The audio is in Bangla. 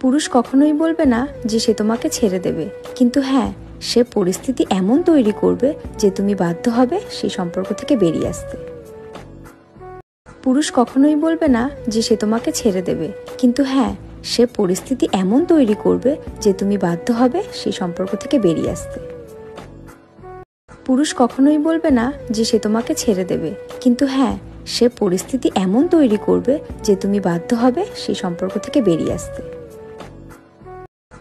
পুরুষ কখনোই বলবে না যে সে তোমাকে ছেড়ে দেবে, কিন্তু হ্যাঁ, সে পরিস্থিতি এমন তৈরি করবে যে তুমি বাধ্য হবে সেই সম্পর্ক থেকে বেরিয়ে আসতে। পুরুষ কখনোই বলবে না যে সে তোমাকে ছেড়ে দেবে, কিন্তু হ্যাঁ, সে পরিস্থিতি এমন তৈরি করবে যে তুমি বাধ্য হবে সেই সম্পর্ক থেকে বেরিয়ে আসতে। পুরুষ কখনোই বলবে না যে সে তোমাকে ছেড়ে দেবে, কিন্তু হ্যাঁ, সে পরিস্থিতি এমন তৈরি করবে যে তুমি বাধ্য হবে সেই সম্পর্ক থেকে বেরিয়ে আসতে।